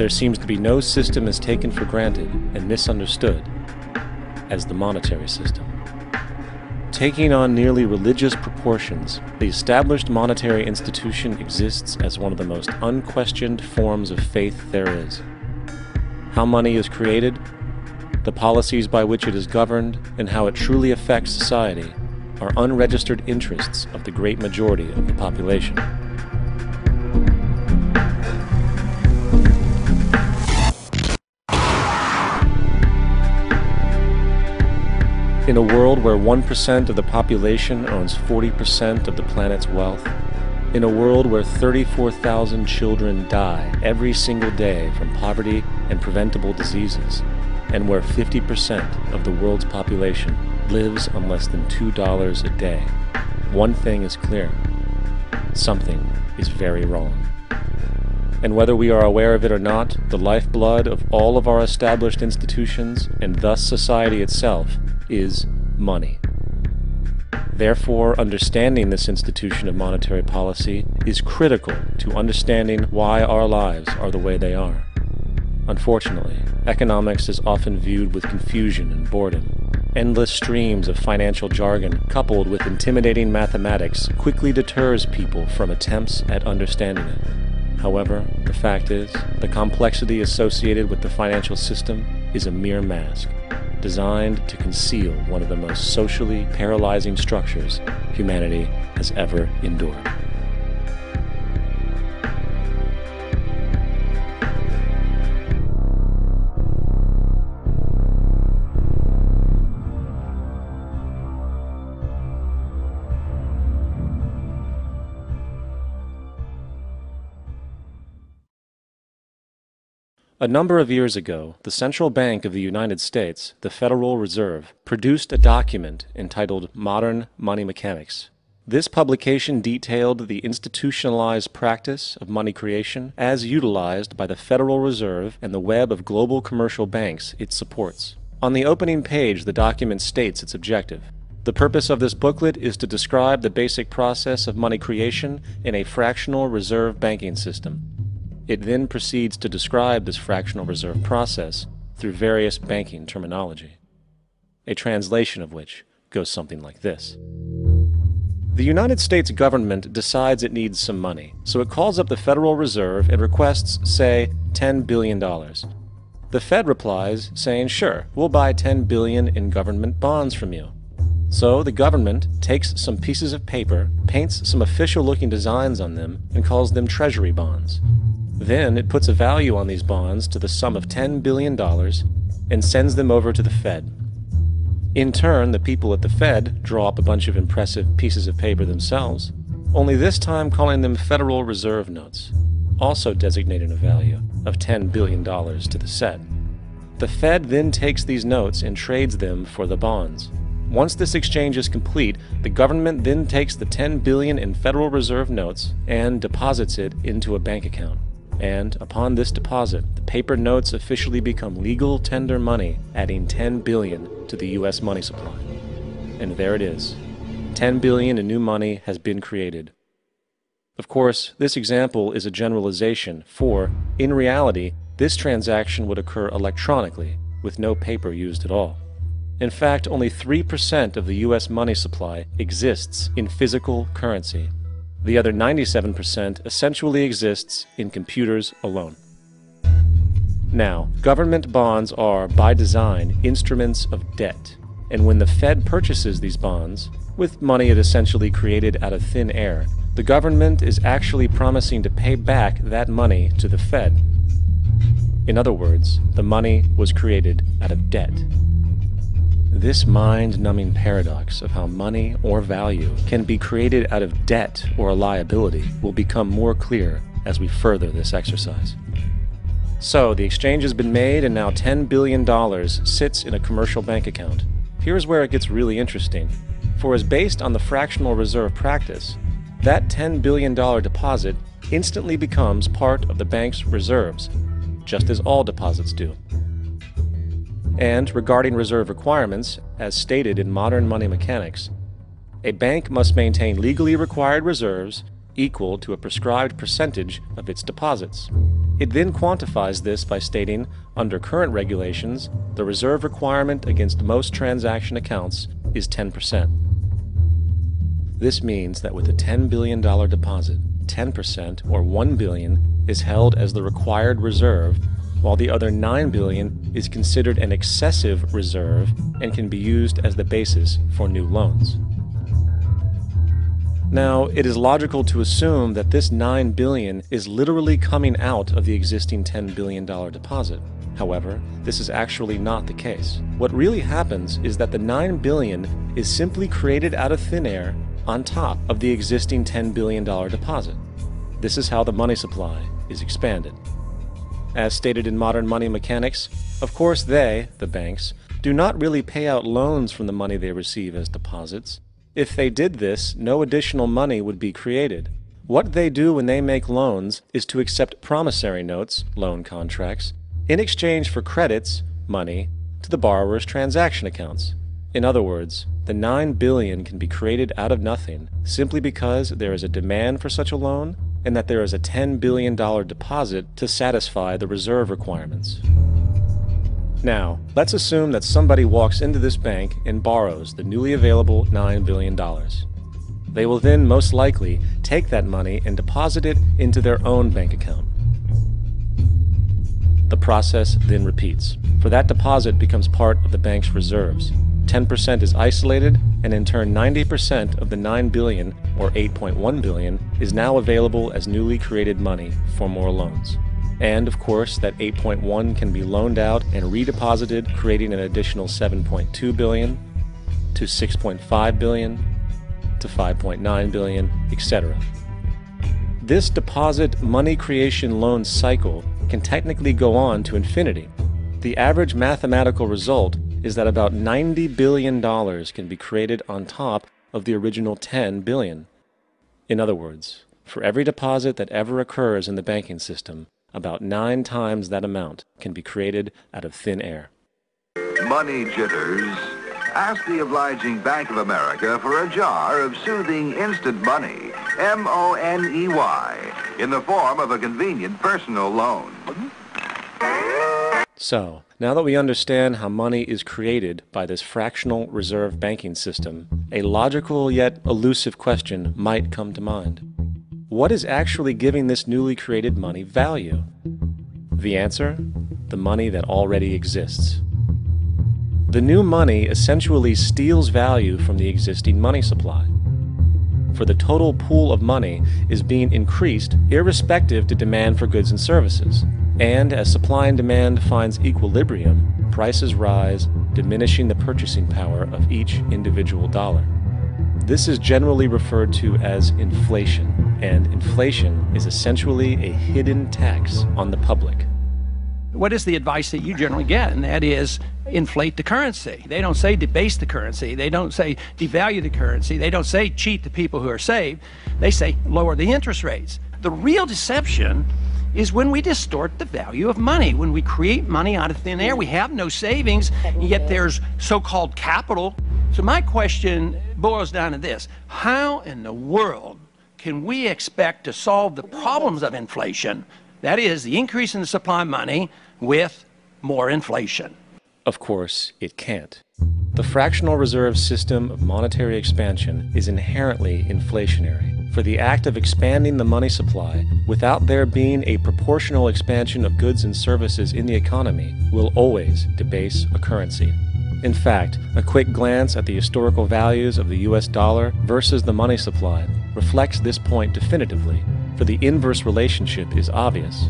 there seems to be no system as taken for granted and misunderstood as the monetary system. Taking on nearly religious proportions, the established monetary institution exists as one of the most unquestioned forms of faith there is. How money is created, the policies by which it is governed, and how it truly affects society are unregistered interests of the great majority of the population. In a world where 1% of the population owns 40% of the planet's wealth, in a world where 34,000 children die every single day from poverty and preventable diseases, and where 50% of the world's population lives on less than $2 a day, one thing is clear: something is very wrong. And whether we are aware of it or not, the lifeblood of all of our established institutions, and thus society itself, is money. Therefore, understanding this institution of monetary policy is critical to understanding why our lives are the way they are. Unfortunately, economics is often viewed with confusion and boredom. Endless streams of financial jargon coupled with intimidating mathematics quickly deters people from attempts at understanding it. However, the fact is, the complexity associated with the financial system is a mere mask, designed to conceal one of the most socially paralyzing structures humanity has ever endured. A number of years ago, the Central Bank of the United States, the Federal Reserve, produced a document entitled Modern Money Mechanics. This publication detailed the institutionalized practice of money creation as utilized by the Federal Reserve and the web of global commercial banks it supports. On the opening page, the document states its objective. The purpose of this booklet is to describe the basic process of money creation in a fractional reserve banking system. It then proceeds to describe this fractional reserve process through various banking terminology, a translation of which goes something like this. The United States government decides it needs some money, so it calls up the Federal Reserve and requests, say, $10 billion. The Fed replies, saying, sure, we'll buy $10 billion in government bonds from you. So the government takes some pieces of paper, paints some official-looking designs on them, and calls them treasury bonds. Then it puts a value on these bonds to the sum of $10 billion and sends them over to the Fed. In turn, the people at the Fed draw up a bunch of impressive pieces of paper themselves, only this time calling them Federal Reserve notes, also designating a value of $10 billion to the set. The Fed then takes these notes and trades them for the bonds. Once this exchange is complete, the government then takes the $10 billion in Federal Reserve notes and deposits it into a bank account. And upon this deposit, the paper notes officially become legal tender money, adding $10 billion to the U.S. money supply. And there it is. $10 billion in new money has been created. Of course, this example is a generalization, for, in reality, this transaction would occur electronically, with no paper used at all. In fact, only 3% of the U.S. money supply exists in physical currency. The other 97% essentially exists in computers alone. Now, government bonds are, by design, instruments of debt, and when the Fed purchases these bonds, with money it essentially created out of thin air, the government is actually promising to pay back that money to the Fed. In other words, the money was created out of debt. This mind-numbing paradox of how money or value can be created out of debt or a liability will become more clear as we further this exercise. So, the exchange has been made and now $10 billion sits in a commercial bank account. Here's where it gets really interesting. For as based on the fractional reserve practice, that $10 billion deposit instantly becomes part of the bank's reserves, just as all deposits do. And regarding reserve requirements, as stated in Modern Money Mechanics, a bank must maintain legally required reserves equal to a prescribed percentage of its deposits. It then quantifies this by stating, under current regulations, the reserve requirement against most transaction accounts is 10%. This means that with a $10 billion deposit, 10% or $1 billion is held as the required reserve, while the other $9 billion is considered an excessive reserve and can be used as the basis for new loans. Now, it is logical to assume that this $9 billion is literally coming out of the existing $10 billion deposit. However, this is actually not the case. What really happens is that the $9 billion is simply created out of thin air on top of the existing $10 billion deposit. This is how the money supply is expanded. As stated in Modern Money Mechanics, of course they, the banks, do not really pay out loans from the money they receive as deposits. If they did this, no additional money would be created. What they do when they make loans is to accept promissory notes, loan contracts, in exchange for credits, money, to the borrower's transaction accounts. In other words, the $9 billion can be created out of nothing simply because there is a demand for such a loan and that there is a $10 billion deposit to satisfy the reserve requirements. Now, let's assume that somebody walks into this bank and borrows the newly available $9 billion. They will then most likely take that money and deposit it into their own bank account. The process then repeats, for that deposit becomes part of the bank's reserves. 10% is isolated, and in turn 90% of the $9 billion, or $8.1 billion, is now available as newly created money for more loans. And, of course, that 8.1 can be loaned out and redeposited, creating an additional 7.2 billion, to 6.5 billion, to 5.9 billion, etc. This deposit money creation loan cycle can technically go on to infinity. The average mathematical result is that about $90 billion can be created on top of the original $10 billion. In other words, for every deposit that ever occurs in the banking system, about 9 times that amount can be created out of thin air. Money jitters? Ask the obliging Bank of America for a jar of soothing instant money, M-O-N-E-Y, in the form of a convenient personal loan. So, now that we understand how money is created by this fractional reserve banking system, a logical yet elusive question might come to mind. What is actually giving this newly created money value? The answer? The money that already exists. The new money essentially steals value from the existing money supply. For the total pool of money is being increased irrespective to demand for goods and services. And as supply and demand finds equilibrium, prices rise, diminishing the purchasing power of each individual dollar. This is generally referred to as inflation, and inflation is essentially a hidden tax on the public. What is the advice that you generally get? And that is inflate the currency. They don't say debase the currency. They don't say devalue the currency. They don't say cheat the people who are saved. They say lower the interest rates. The real deception is when we distort the value of money. When we create money out of thin air, we have no savings, yet there's so-called capital. So my question boils down to this: how in the world can we expect to solve the problems of inflation, that is, the increase in the supply of money, with more inflation? Of course, it can't. The fractional reserve system of monetary expansion is inherently inflationary. For the act of expanding the money supply, without there being a proportional expansion of goods and services in the economy, will always debase a currency. In fact, a quick glance at the historical values of the US dollar versus the money supply reflects this point definitively, for the inverse relationship is obvious.